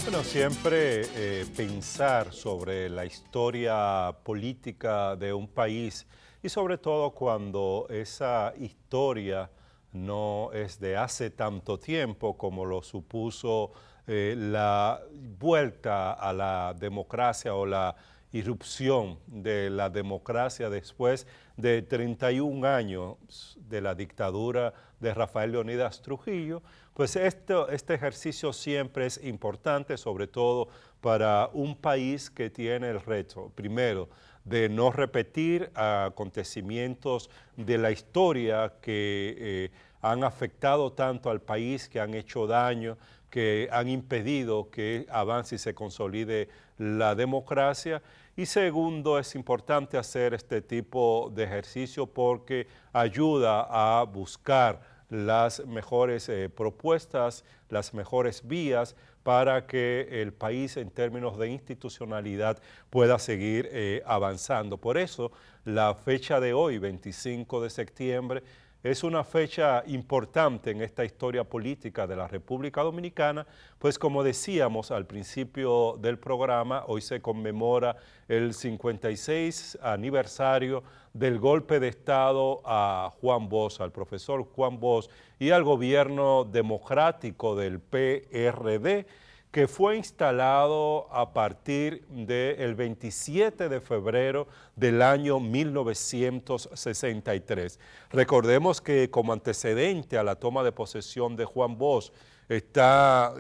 Bueno, siempre pensar sobre la historia política de un país y sobre todo cuando esa historia no es de hace tanto tiempo como lo supuso la vuelta a la democracia o la irrupción de la democracia después de 31 años de la dictadura de Rafael Leónidas Trujillo, pues este ejercicio siempre es importante, sobre todo para un país que tiene el reto, primero, de no repetir acontecimientos de la historia que han afectado tanto al país, que han hecho daño, que han impedido que avance y se consolide la democracia. Y segundo, es importante hacer este tipo de ejercicio porque ayuda a buscar las mejores propuestas, las mejores vías para que el país en términos de institucionalidad pueda seguir avanzando. Por eso la fecha de hoy, 25 de septiembre, es una fecha importante en esta historia política de la República Dominicana, pues como decíamos al principio del programa, hoy se conmemora el 56 aniversario del golpe de Estado a Juan Bosch, al profesor Juan Bosch y al gobierno democrático del PRD, que fue instalado a partir del 27 de febrero del año 1963. Recordemos que como antecedente a la toma de posesión de Juan Bosch está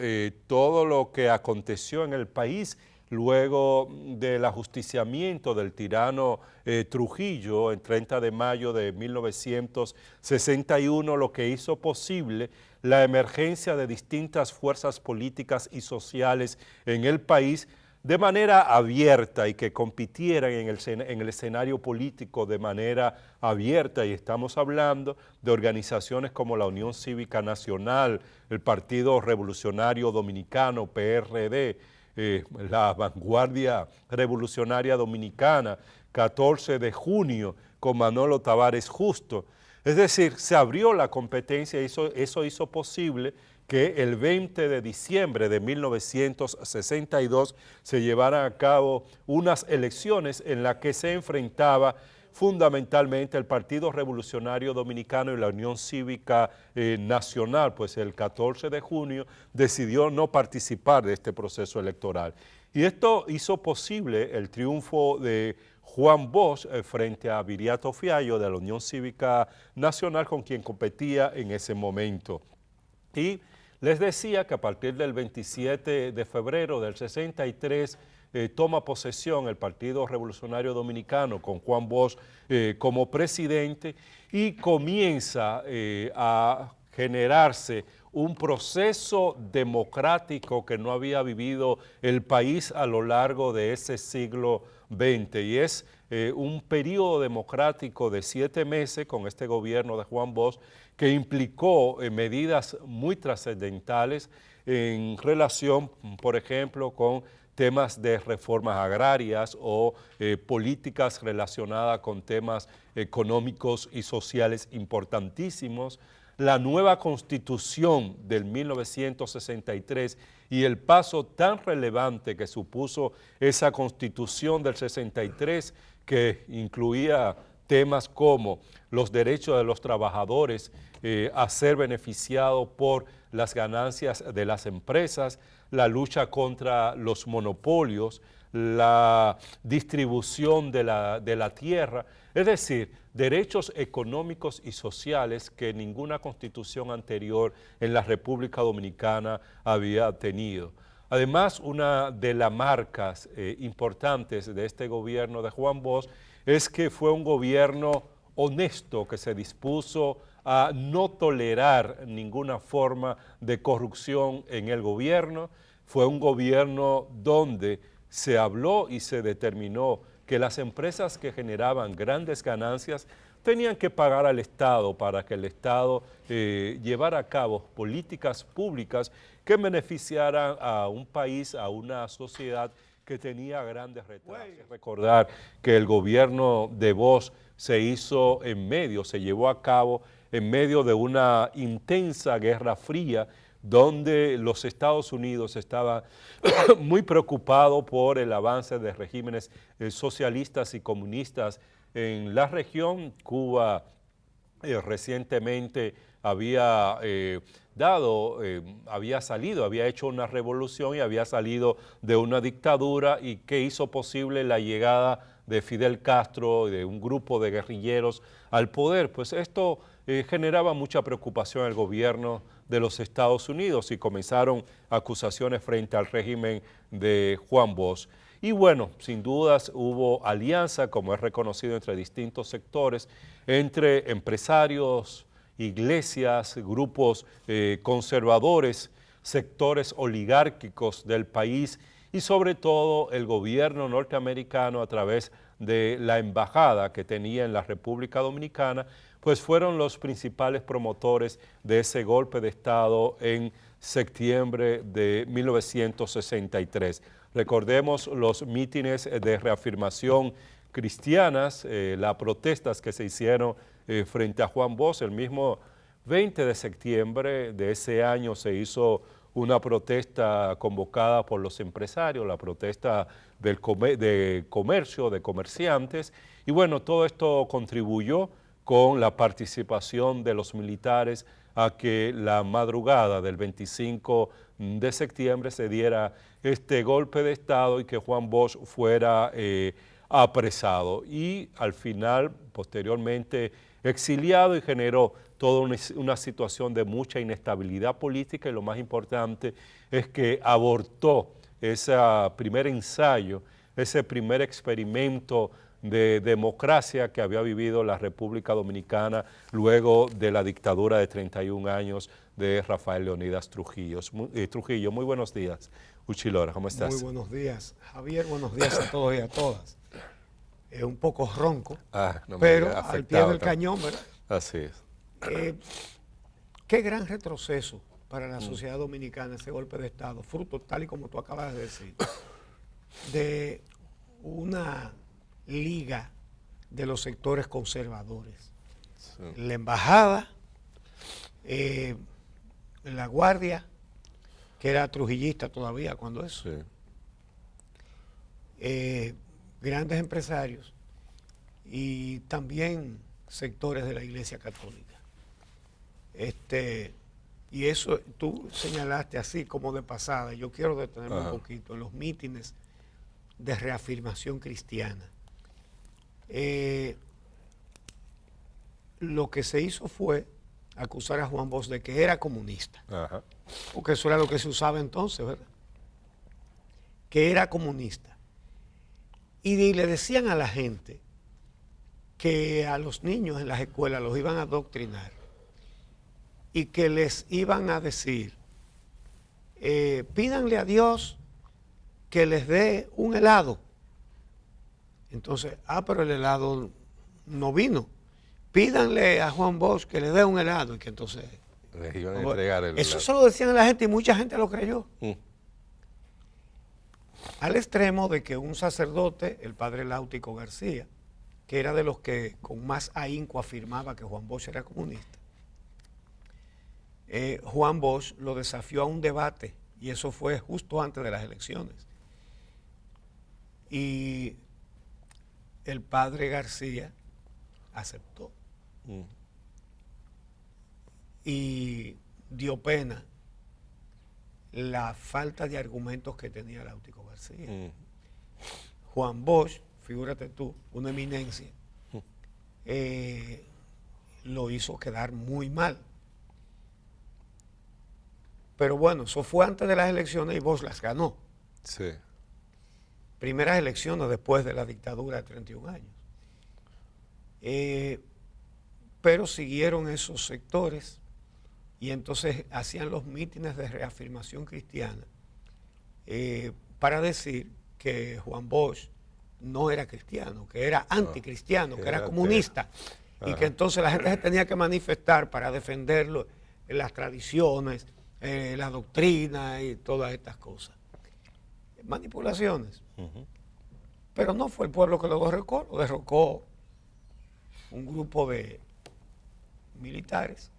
todo lo que aconteció en el país luego del ajusticiamiento del tirano Trujillo en 30 de mayo de 1961, lo que hizo posible la emergencia de distintas fuerzas políticas y sociales en el país de manera abierta y que compitieran en el escenario político de manera abierta, y estamos hablando de organizaciones como la Unión Cívica Nacional, el Partido Revolucionario Dominicano, PRD, la Vanguardia Revolucionaria Dominicana, 14 de junio, con Manolo Tavares Justo. Es decir, se abrió la competencia y eso hizo posible que el 20 de diciembre de 1962 se llevaran a cabo unas elecciones en las que se enfrentaba fundamentalmente el Partido Revolucionario Dominicano y la Unión Cívica Nacional, pues el 14 de junio decidió no participar de este proceso electoral. Y esto hizo posible el triunfo de Juan Bosch frente a Viriato Fiallo de la Unión Cívica Nacional, con quien competía en ese momento. Y les decía que a partir del 27 de febrero del 63 toma posesión el Partido Revolucionario Dominicano con Juan Bosch como presidente y comienza a generarse un proceso democrático que no había vivido el país a lo largo de ese siglo XX, y es un periodo democrático de 7 meses con este gobierno de Juan Bosch que implicó medidas muy trascendentales en relación, por ejemplo, con temas de reformas agrarias o políticas relacionadas con temas económicos y sociales importantísimos. La nueva Constitución del 1963 y el paso tan relevante que supuso esa Constitución del 63, que incluía temas como los derechos de los trabajadores a ser beneficiados por las ganancias de las empresas, la lucha contra los monopolios, la distribución de la tierra, es decir, derechos económicos y sociales que ninguna constitución anterior en la República Dominicana había tenido. Además, una de las marcas importantes de este gobierno de Juan Bosch es que fue un gobierno honesto que se dispuso a no tolerar ninguna forma de corrupción en el gobierno. Fue un gobierno donde se habló y se determinó que las empresas que generaban grandes ganancias tenían que pagar al Estado para que el Estado llevara a cabo políticas públicas que beneficiaran a un país, a una sociedad que tenía grandes retrasos. Recordar que el gobierno de Bosch se llevó a cabo en medio de una intensa guerra fría, donde los Estados Unidos estaban muy preocupados por el avance de regímenes socialistas y comunistas en la región. Cuba recientemente había había hecho una revolución y había salido de una dictadura y que hizo posible la llegada de Fidel Castro y de un grupo de guerrilleros al poder. Pues esto generaba mucha preocupación al gobierno de los Estados Unidos y comenzaron acusaciones frente al régimen de Juan Bosch. Y bueno, sin dudas hubo alianza, como es reconocido entre distintos sectores, entre empresarios, iglesias, grupos conservadores, sectores oligárquicos del país y sobre todo el gobierno norteamericano a través de la embajada que tenía en la República Dominicana, pues fueron los principales promotores de ese golpe de Estado en septiembre de 1963. Recordemos los mítines de reafirmación cristianas, las protestas que se hicieron frente a Juan Bosch. El mismo 20 de septiembre de ese año se hizo una protesta convocada por los empresarios, la protesta de comercio, de comerciantes, y bueno, todo esto contribuyó con la participación de los militares a que la madrugada del 25 de septiembre se diera este golpe de Estado y que Juan Bosch fuera apresado y al final, posteriormente, exiliado y generó toda una situación de mucha inestabilidad política y lo más importante es que abortó ese primer ensayo, ese primer experimento de democracia que había vivido la República Dominicana luego de la dictadura de 31 años de Rafael Leonidas Trujillo. Trujillo, muy buenos días. Uchilora, ¿cómo estás? Muy buenos días, Javier, buenos días a todos y a todas. Es un poco ronco, no pero al pie del cañón, ¿verdad? Así es. Qué gran retroceso para la sociedad dominicana ese golpe de Estado, fruto, tal y como tú acabas de decir, de una liga de los sectores conservadores. Sí. La embajada, la guardia, que era trujillista todavía cuando eso, sí. Grandes empresarios y también sectores de la Iglesia Católica. Y eso tú señalaste así como de pasada. Yo quiero detenerme un poquito en los mítines de reafirmación cristiana. Lo que se hizo fue acusar a Juan Bosch de que era comunista. Porque eso era lo que se usaba entonces, ¿verdad? Que era comunista. Y le decían a la gente que a los niños en las escuelas los iban a adoctrinar y que les iban a decir, pídanle a Dios que les dé un helado. Entonces, pero el helado no vino. Pídanle a Juan Bosch que le dé un helado y que entonces... Les iban a entregar el eso helado. se lo decían a la gente y mucha gente lo creyó. Al extremo de que un sacerdote, el padre Láutico García, que era de los que con más ahínco afirmaba que Juan Bosch era comunista, Juan Bosch lo desafió a un debate y eso fue justo antes de las elecciones. Y el padre García aceptó y dio pena la falta de argumentos que tenía Láutico García. Juan Bosch, figúrate tú, una eminencia, lo hizo quedar muy mal. Pero bueno, eso fue antes de las elecciones y Bosch las ganó. Sí. Primeras elecciones después de la dictadura de 31 años. Pero siguieron esos sectores y entonces hacían los mítines de reafirmación cristiana para decir que Juan Bosch no era cristiano, que era anticristiano, que era comunista y que entonces la gente se tenía que manifestar para defender las tradiciones, la doctrina y todas estas cosas. Manipulaciones. Pero no fue el pueblo que lo derrocó un grupo de militares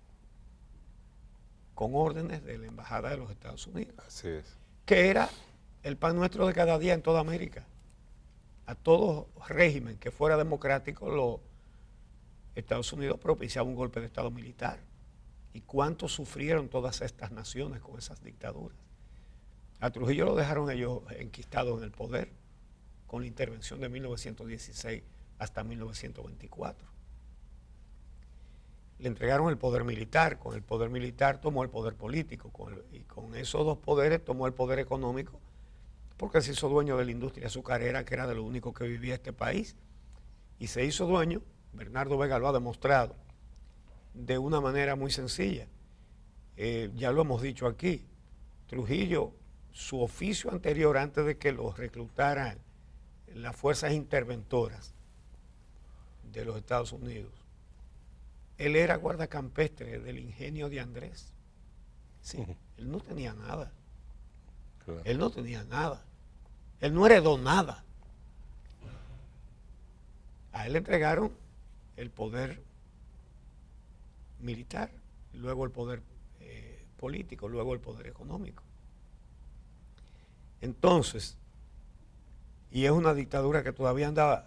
con órdenes de la Embajada de los Estados Unidos, Así es. que era el pan nuestro de cada día en toda América. A todo régimen que fuera democrático, los Estados Unidos propiciaba un golpe de Estado militar. ¿Y cuánto sufrieron todas estas naciones con esas dictaduras? A Trujillo lo dejaron ellos enquistado en el poder con la intervención de 1916 hasta 1924. Le entregaron el poder militar, con el poder militar tomó el poder político, y con esos dos poderes tomó el poder económico, porque se hizo dueño de la industria azucarera, que era de lo único que vivía este país, y se hizo dueño, Bernardo Vega lo ha demostrado, de una manera muy sencilla. Ya lo hemos dicho aquí, Trujillo, su oficio anterior, antes de que los reclutaran las fuerzas interventoras de los Estados Unidos, él era guardacampestre del ingenio de Andrés. Sí, él no tenía nada. Claro. Él no tenía nada. Él no heredó nada. A él le entregaron el poder militar, luego el poder político, luego el poder económico. Entonces, y es una dictadura que todavía anda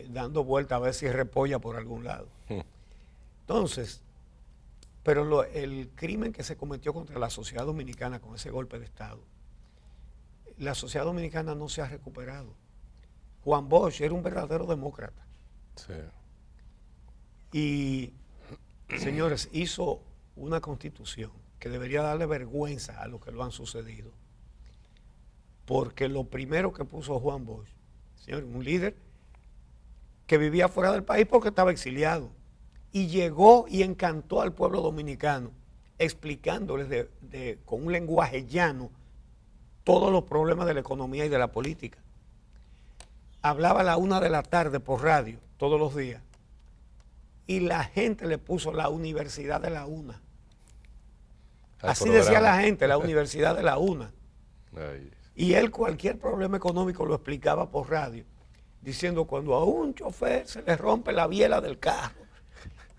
dando vuelta a ver si repolla por algún lado. Entonces, pero el crimen que se cometió contra la sociedad dominicana con ese golpe de Estado, la sociedad dominicana no se ha recuperado. Juan Bosch era un verdadero demócrata. Sí. Y, señores, hizo una constitución que debería darle vergüenza a los que lo han sucedido. Porque lo primero que puso Juan Bosch, señor, un líder que vivía fuera del país porque estaba exiliado, y llegó y encantó al pueblo dominicano, explicándoles con un lenguaje llano todos los problemas de la economía y de la política. Hablaba a la 1 de la tarde por radio, todos los días, y la gente le puso la Universidad de la Una. Así programa. Decía la gente, la Universidad de la Una. Ay. Y él cualquier problema económico lo explicaba por radio, diciendo cuando a un chofer se le rompe la biela del carro,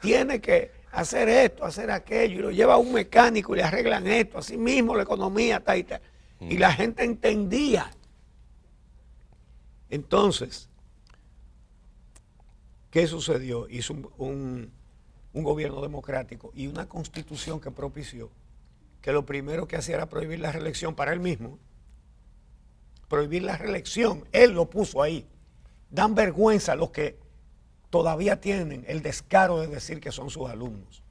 tiene que hacer esto, hacer aquello, y lo lleva a un mecánico y le arreglan esto, así mismo la economía está y tal. Y la gente entendía. Entonces, ¿qué sucedió? Hizo un gobierno democrático y una constitución que propició que lo primero que hacía era prohibir la reelección para él mismo. Prohibir la reelección, él lo puso ahí. Dan vergüenza los que todavía tienen el descaro de decir que son sus alumnos.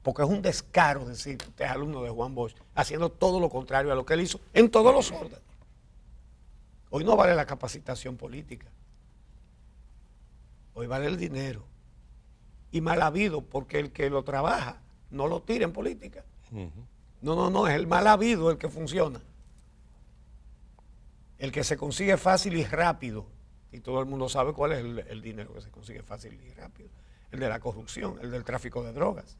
Porque es un descaro decir que usted es alumno de Juan Bosch, haciendo todo lo contrario a lo que él hizo en todos los órdenes. Hoy no vale la capacitación política. Hoy vale el dinero. Y mal habido, porque el que lo trabaja no lo tira en política. No, es el mal habido el que funciona. El que se consigue fácil y rápido. Y todo el mundo sabe cuál es el dinero que se consigue fácil y rápido. El de la corrupción, el del tráfico de drogas,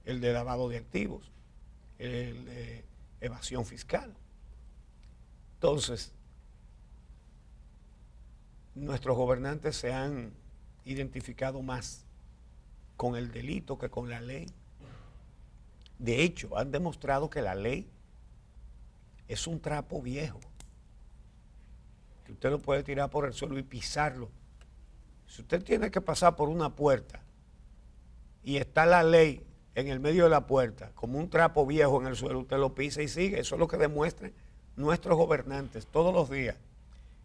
el de lavado de activos, el de evasión fiscal. Entonces, nuestros gobernantes se han identificado más con el delito que con la ley. De hecho, han demostrado que la ley es un trapo viejo, que usted lo puede tirar por el suelo y pisarlo. Si usted tiene que pasar por una puerta y está la ley en el medio de la puerta, como un trapo viejo en el suelo, usted lo pisa y sigue. Eso es lo que demuestran nuestros gobernantes todos los días.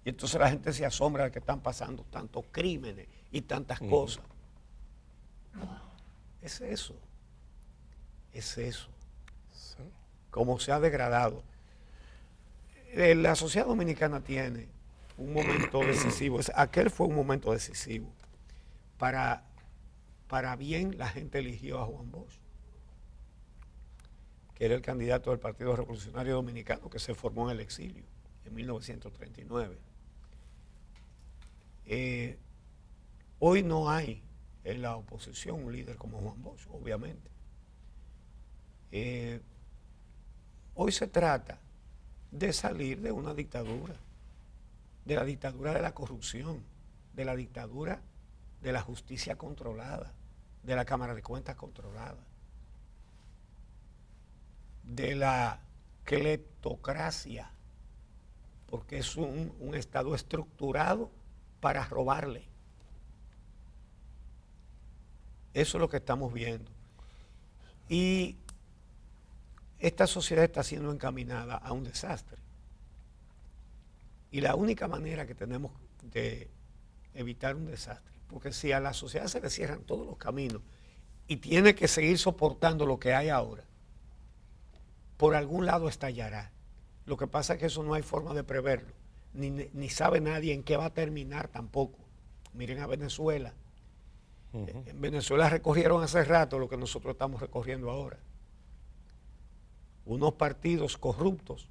Y entonces la gente se asombra de que están pasando tantos crímenes y tantas cosas. Es eso. Es eso. Como se ha degradado. La sociedad dominicana tiene un momento decisivo. Aquel fue un momento decisivo. Para bien la gente eligió a Juan Bosch, que era el candidato del Partido Revolucionario Dominicano que se formó en el exilio en 1939. Hoy no hay en la oposición un líder como Juan Bosch, obviamente. Hoy se trata de salir de una dictadura, de la dictadura de la corrupción, de la dictadura de la justicia controlada, de la Cámara de Cuentas controlada. de la cleptocracia, porque es un Estado estructurado para robarle. Eso es lo que estamos viendo. Y esta sociedad está siendo encaminada a un desastre. Y la única manera que tenemos de evitar un desastre, porque si a la sociedad se le cierran todos los caminos y tiene que seguir soportando lo que hay ahora, por algún lado estallará. Lo que pasa es que eso no hay forma de preverlo, ni sabe nadie en qué va a terminar tampoco. Miren a Venezuela. En Venezuela recorrieron hace rato lo que nosotros estamos recorriendo ahora. Unos partidos corruptos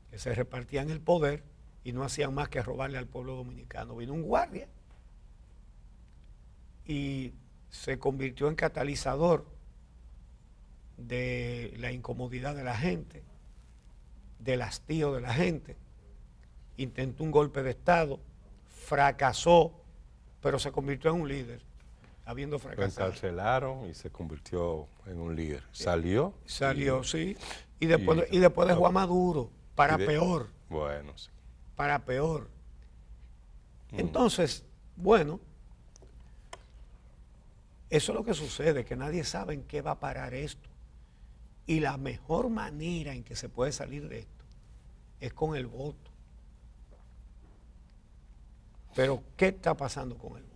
que se repartían el poder y no hacían más que robarle al pueblo dominicano. Vino un guardia y se convirtió en catalizador de la incomodidad de la gente, del hastío de la gente. Intentó un golpe de Estado, fracasó, pero se convirtió en un líder, habiendo fracasado. Lo encarcelaron y se convirtió en un líder. ¿Salió? Salió, sí. Y después de Juan Maduro, para peor. Bueno, sí. Para peor. Entonces, bueno, eso es lo que sucede, que nadie sabe en qué va a parar esto. Y la mejor manera en que se puede salir de esto es con el voto. Pero, ¿qué está pasando con el voto?